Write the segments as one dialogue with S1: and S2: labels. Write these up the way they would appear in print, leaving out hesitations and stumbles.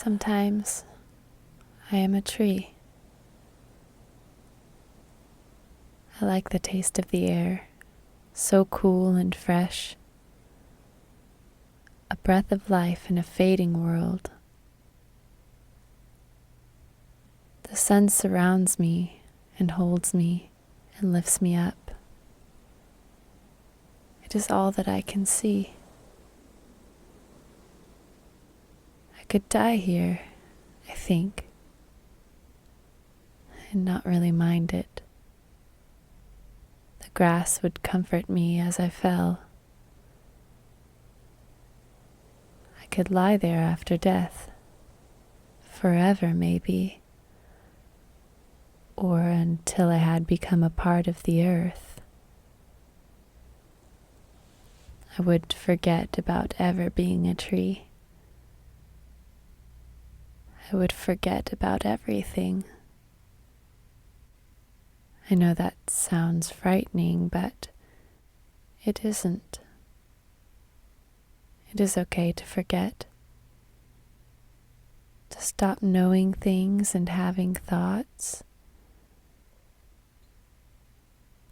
S1: Sometimes I am a tree. I like the taste of the air, so cool and fresh. A breath of life in a fading world. The sun surrounds me and holds me and lifts me up. It is all that I can see. I could die here, I think, and not really mind it. The grass would comfort me as I fell. I could lie there after death, forever maybe, or until I had become a part of the earth. I would forget about ever being a tree. I would forget about everything. I know that sounds frightening, but it isn't. It is okay to forget. To stop knowing things and having thoughts.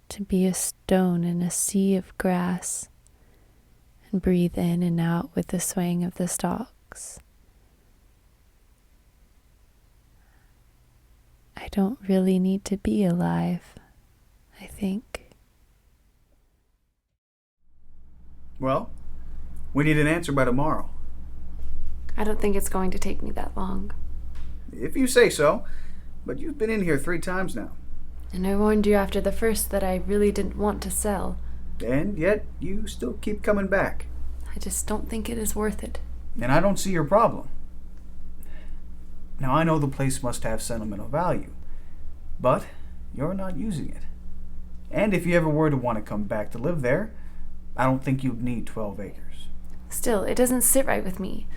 S1: To be a stone in a sea of grass and breathe in and out with the swaying of the stalks. I don't really need to be alive, I think.
S2: Well, we need an answer by tomorrow.
S1: I don't think it's going to take me that long.
S2: If you say so, but you've been in here 3 times now.
S1: And I warned you after the first that I really didn't want to sell.
S2: And yet, you still keep coming back.
S1: I just don't think it is worth it.
S2: And I don't see your problem. Now, I know the place must have sentimental value, but you're not using it. And if you ever were to want to come back to live there, I don't think you'd need 12 acres.
S1: Still, it doesn't sit right with me.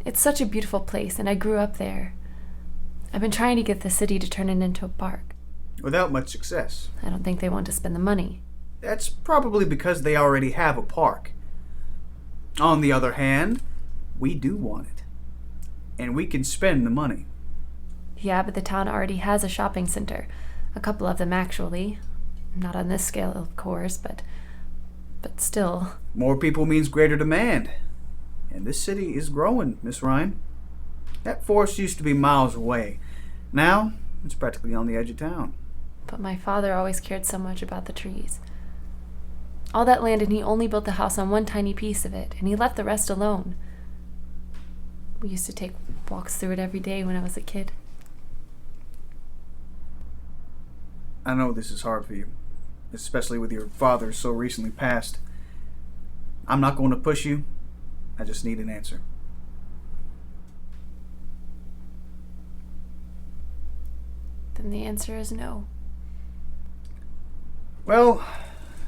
S1: It's such a beautiful place, and I grew up there. I've been trying to get the city to turn it into a park.
S2: Without much success.
S1: I don't think they want to spend the money.
S2: That's probably because they already have a park. On the other hand, we do want it. And we can spend the money.
S1: Yeah, but the town already has a shopping center. A couple of them, actually. Not on this scale, of course, but still.
S2: More people means greater demand. And this city is growing, Miss Ryan. That forest used to be miles away. Now, it's practically on the edge of town.
S1: But my father always cared so much about the trees. All that land, and he only built the house on one tiny piece of it, and he left the rest alone. We used to take walks through it every day when I was a kid.
S2: I know this is hard for you, especially with your father so recently passed. I'm not going to push you. I just need an answer.
S1: Then the answer is no.
S2: Well,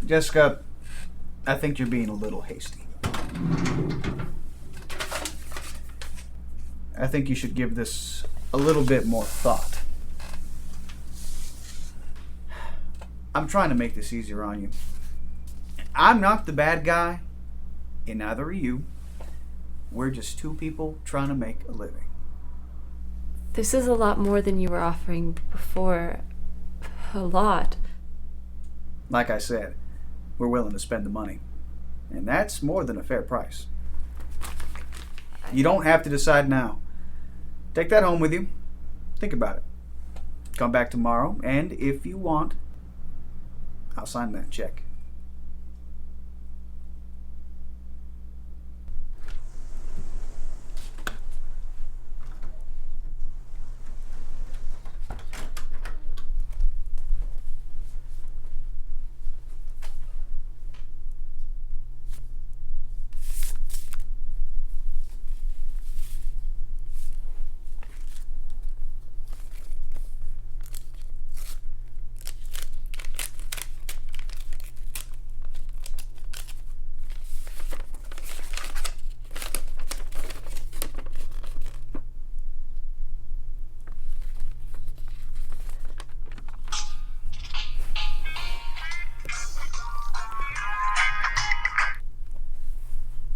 S2: Jessica, I think you're being a little hasty. I think you should give this a little bit more thought. I'm trying to make this easier on you. I'm not the bad guy, and neither are you. We're just 2 people trying to make a living.
S1: This is a lot more than you were offering before. A lot.
S2: Like I said, we're willing to spend the money. And that's more than a fair price. You don't have to decide now. Take that home with you. Think about it. Come back tomorrow, and if you want, I'll sign that check.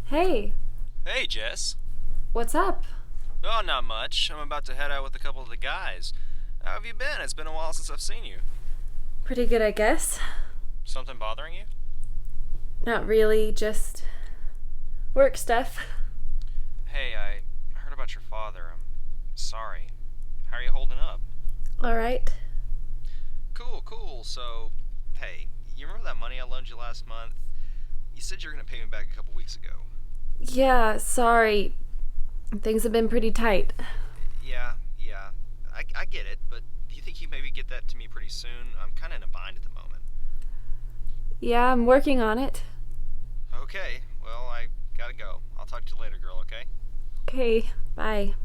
S1: Hey,
S3: Hey, Jess.
S1: what's up?
S3: Oh, not much. I'm about to head out with a couple of the guys. How have you been? It's been a while since I've seen you.
S1: Pretty good, I guess.
S3: Something bothering you?
S1: Not really, just work stuff.
S3: Hey, I heard about your father. I'm sorry. How are you holding up?
S1: All right.
S3: Cool. So, hey, you remember that money I loaned you last month? You said you were going to pay me back a couple weeks ago.
S1: Yeah, sorry. Things have been pretty tight.
S3: Yeah. I get it, but do you think you maybe get that to me pretty soon? I'm kind of in a bind at the moment.
S1: Yeah, I'm working on it.
S3: Okay, well, I gotta go. I'll talk to you later, girl, okay?
S1: Okay, bye.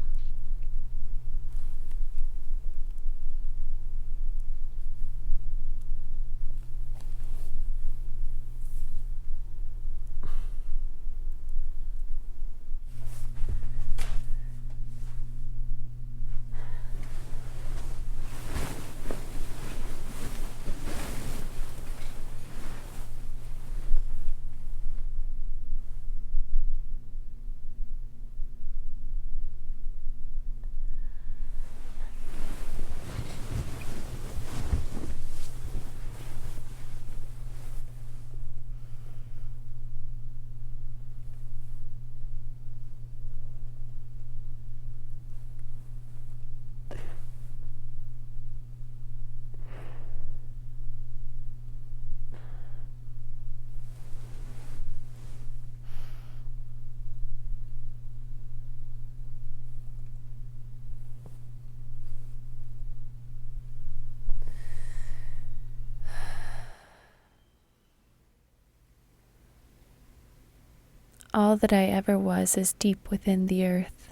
S1: All that I ever was is deep within the earth.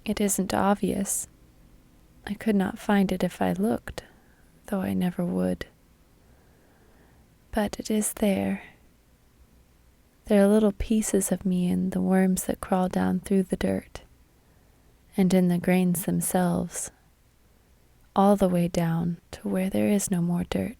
S1: It isn't obvious. I could not find it if I looked, though I never would. But it is there. There are little pieces of me in the worms that crawl down through the dirt, and in the grains themselves, all the way down to where there is no more dirt.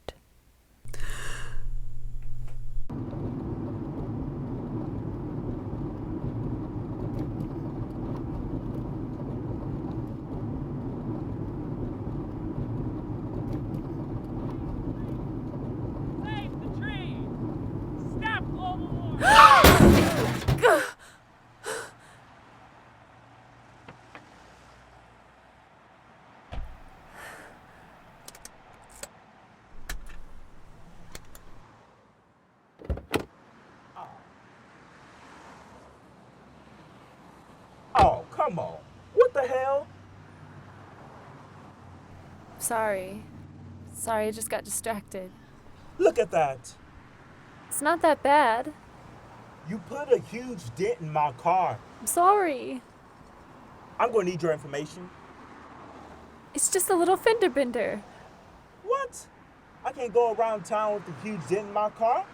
S4: Oh, come on. What the hell?
S1: Sorry, I just got distracted.
S4: Look at that.
S1: It's not that bad.
S4: You put a huge dent in my car.
S1: I'm sorry.
S4: I'm going to need your information.
S1: It's just a little fender bender.
S4: What? I can't go around town with a huge dent in my car?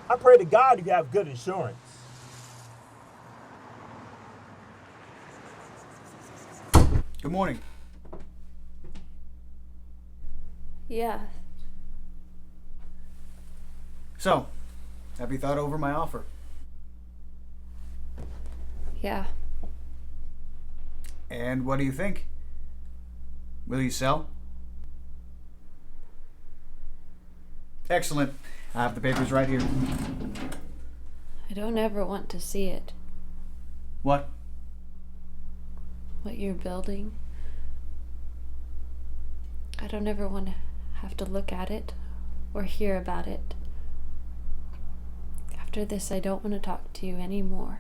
S4: I pray to God you have good insurance.
S2: Good morning.
S1: Yeah.
S2: So, have you thought over my offer?
S1: Yeah.
S2: And what do you think? Will you sell? Excellent. I have the papers right here.
S1: I don't ever want to see it.
S2: What?
S1: What you're building. I don't ever want to have to look at it or hear about it. After this, I don't want to talk to you anymore.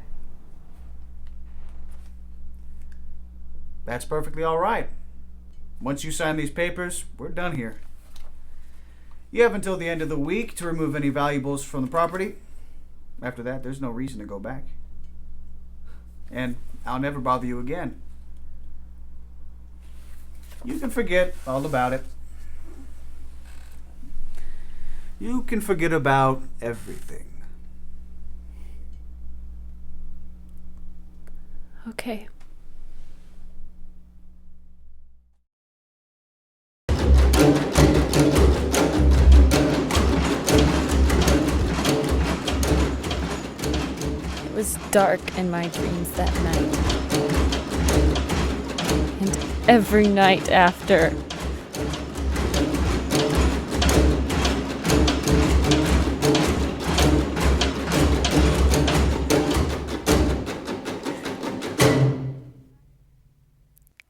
S2: That's perfectly all right. Once you sign these papers, we're done here. You have until the end of the week to remove any valuables from the property. After that, there's no reason to go back. And I'll never bother you again. You can forget all about it. You can forget about everything.
S1: Okay. It was dark in my dreams that night. every night after.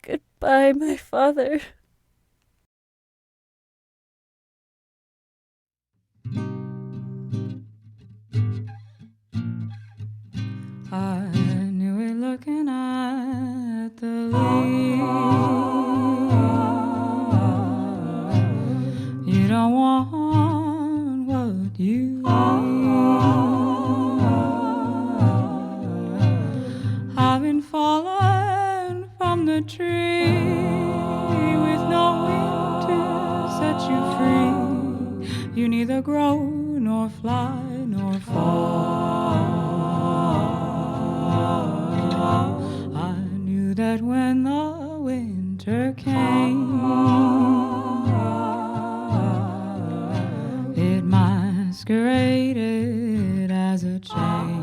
S1: Goodbye, my father.
S5: I knew it looking at the leaves. You don't want what you eat. I've been falling from the tree with no wind to set you free. You neither grow nor fly nor fall. I knew that when the winter came, it masqueraded as a change.